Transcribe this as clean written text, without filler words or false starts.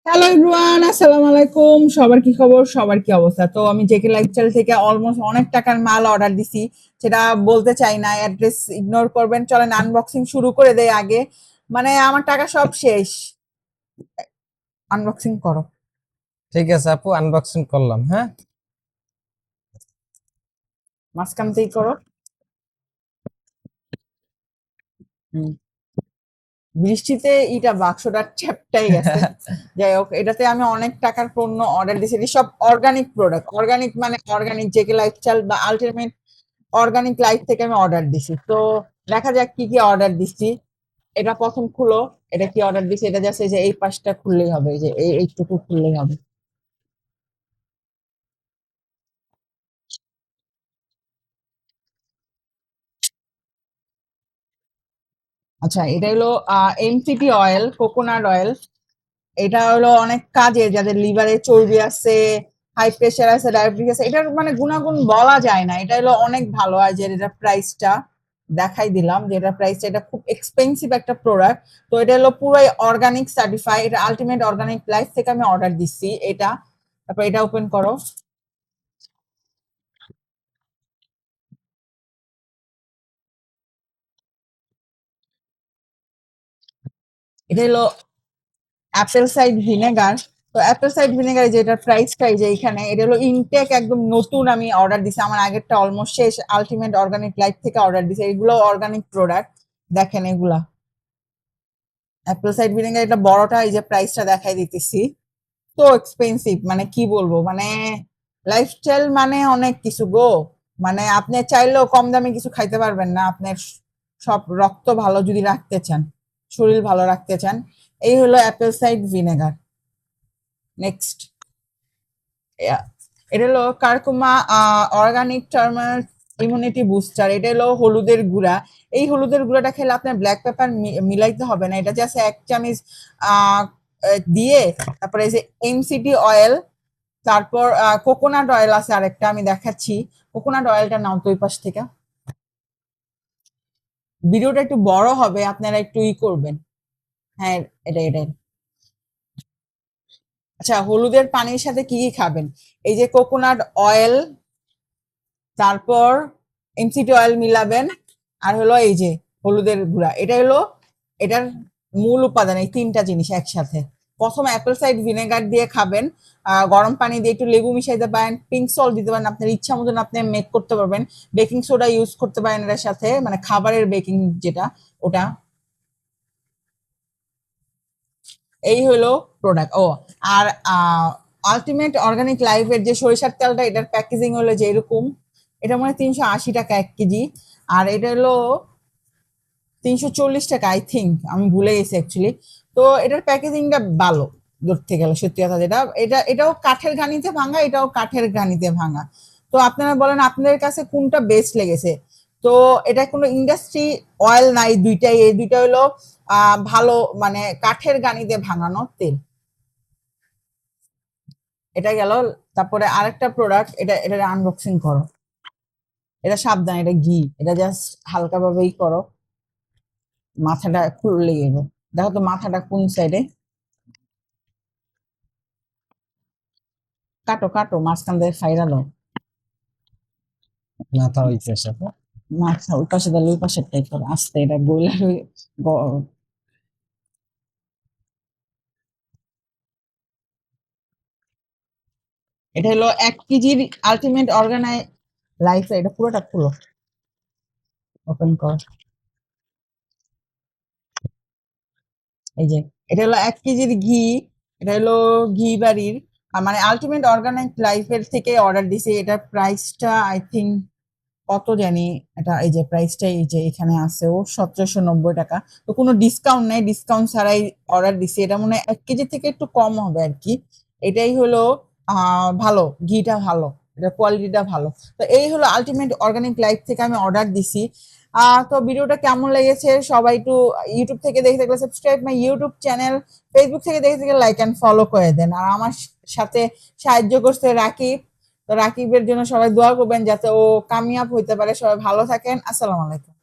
Hello everyone, আসসালামু আলাইকুম। সবার কি খবর? সবার কি অবস্থা? তো আমি জেকে লাইফস্টাইল থেকে অলমোস্ট অনেক টাকার মাল অর্ডার দিছি। সেটা বলতে চাই না, অ্যাড্রেস ইগনোর করবেন। চলেন আনবক্সিং শুরু করে দেই আগে। মানে আমার টাকা সব শেষ। আনবক্সিং করো। ঠিক আছে আপু, আনবক্সিং করলাম। হ্যাঁ, মাঝখান থেকেই করো। হুম। বৃষ্টিতে ইটা বাক্সটা চ্যাপটাই গেছে। যাই হোক, এটাতে আমি অনেক টাকার পণ্য অর্ডার দিছি। এটি সব অর্গানিক প্রোডাক্ট। অর্গানিক মানে অর্গানিক জেকে লাইফস্টাইল বা আলটিমেট অর্গানিক লাইফ থেকে আমি অর্ডার দিছি। তো দেখা যাক কি কি অর্ডার দিচ্ছি। এটা প্রথম খুলো। এটা কি অর্ডার দিছি? এটা জাস্ট এই যে এই পাশটা খুললেই হবে, এই যে এইটুকু খুললেই হবে। আচ্ছা, এটা হলো এমসিটি অয়েল, কোকোনাট অয়েল। এটা হলো অনেক কাজে, যাদের লিভারে চর্বি আছে, হাই প্রেশার আছে, ডায়াবেটিস আছে। এটার মানে গুণাগুণ বলা যায় না। এটা হলো অনেক ভালো। আর যে এটা প্রাইসটা দেখাই দিলাম, যে এটা প্রাইসটা, এটা খুব এক্সপেন্সিভ একটা প্রোডাক্ট। তো এটা হলো পুরোই অর্গানিক সার্টিফাই। এটা আলটিমেট অর্গানিক লাইফ থেকে আমি অর্ডার দিচ্ছি এটা। তারপর এটা ওপেন করো। এটা হলো অ্যাপেল সাইড ভিনেগার। তো অ্যাপেল সাইড ভিনেগার, যেটা প্রাইসটাই যে এখানে, এটা হলো ইনটেক একদম নতুন। আমি অর্ডার দিছি, আমার আগেরটা অলমোস্ট শেষ। আলটিমেট অর্গানিক লাইফ থেকে অর্ডার দিছি। এগুলো অর্গানিক প্রোডাক্ট। দেখেন এগুলা অ্যাপেল সাইড ভিনেগার। এটা বড়টা, এই যে প্রাইসটা দেখাই দিতেছি। তো এক্সপেন্সিভ, মানে কি বলবো, মানে লাইফস্টাইল মানে অনেক কিছু গো। মানে আপনি চাইলেও কম দামে কিছু খাইতে পারবেন না। আপনার সব রক্ত ভালো যদি রাখতে চান, শরীর ভালো রাখতে চান, এই হলো অ্যাপেল সাইড ভিনেগার। নেক্সট, এটা হলো curcuma organic turmeric immunity booster. এটা হলো হলুদের গুঁড়া। এই হলুদের গুঁড়াটা খেলে আপনার ব্ল্যাক পেপার মিলাইতে হবে না। এটা জাস্ট এক চামচ আহ, দিয়ে, তারপরে এই যে এমসিটি অয়েল, তারপর কোকোনাট অয়েল আছে আরেকটা, আমি দেখাচ্ছি। কোকোনাট অয়েলটা নাও তো ওই পাশ থেকে। ভিডিওটা একটু বড় হবে, আপনারা একটু করবেন। হ্যাঁ, এটা। আচ্ছা, হলুদের পানির সাথে কি কি খাবেন? এই যে কোকোনাট অয়েল, তারপর এমসিটি অয়েল মিলাবেন, আর হলো এই যে হলুদের গুঁড়া। এটা হলো এটার মূল উপাদান, এই তিনটা জিনিস একসাথে। প্রথমে অ্যাপেল সাইড ভিনেগার দিয়ে খাবেন। গরম পানি দিয়ে একটু লেবু মিশাইতে পারেন, পিঙ্ক সল্ট দিতে পারেন, আপনার ইচ্ছা মতন আপনি মেক করতে পারবেন। বেকিং সোডা ইউজ করতে পারেন এটার সাথে, মানে খাবারের বেকিং যেটা, ওটা। এই হলো প্রোডাক্ট। ও, আর আলটিমেট অর্গানিক লাইফের যে সরিষার তেলটা, এটার প্যাকেজিং হলো যে এরকম। এটা মানে 380 টাকা 1 কেজি। আর এটা হলো 340 টাকা, আই থিঙ্ক, আমি ভুলে গেছি অ্যাকচুয়ালি। তো এটার প্যাকেজিংটা ভালো ধরতে গেলে, সত্যি কথা যেটা। এটাও কাঠের ঘানিতে ভাঙা, এটাও কাঠের ঘানিতে ভাঙা। তো আপনারা বলেন আপনাদের কাছে কোনটা বেস্ট লেগেছে? তো এটা কোনো ইন্ডাস্ট্রি অয়েল নাই, দুইটাই। এই দুইটা হলো ভালো, মানে কাঠের গানিতে ভাঙানো তেল। এটা গেল। তারপরে আরেকটা প্রোডাক্ট, এটা আনবক্সিং করো। এটা সাবধান, এটা ঘি। এটা জাস্ট হালকা ভাবেই করো, মাথাটা খুললে গেলো। দেখো তো মাথাটা কোন সাইডে। কাটো কাটো, মাঝখান দিয়ে ফাইরা দাও। মাথা হইতেছে আপু। মাথা ওই পাশে দিলে ওই পাশের টাইপ করো আস্তে, এটা গইলা এটা হলো 1 কেজির আলটিমেট অর্গানাই লাইফ। এটা পুরোটা খুলো, ওপেন কর। এই যে এটা হলো 1 কেজির ঘি। এটা হলো ঘি বাড়ির, মানে আলটিমেট অর্গানিক লাইফের থেকে অর্ডার দিছি। এটার প্রাইসটা আই থিঙ্ক কত জানি। এটা এই যে প্রাইসটা এই যে এখানে আছে, ও 1790 টাকা। তো কোনো ডিসকাউন্ট নেই, ডিসকাউন্ট ছাড়াই অর্ডার দিছি। এটা মনে হয় 1 কেজি থেকে একটু কম হবে আর কি। এটাই হলো ভালো, ঘিটা ভালো, এটা কোয়ালিটিটা ভালো। তো এই হলো আলটিমেট অর্গানিক লাইফ থেকে আমি অর্ডার দিছি। তো ভিডিওটা কেমন লেগেছে সবাই একটু, ইউটিউব থেকে দেখে থাকলে subscribe my YouTube channel, Facebook থেকে দেখে থাকলে লাইক অ্যান্ড ফলো করে দেন। আর আমার সাথে সাহায্য করছে রাকিব। তো রাকিবের জন্য সবাই দোয়া করবেন যাতে ও কামিয়াব হইতে পারে। সবাই ভালো থাকেন। আসসালামু আলাইকুম।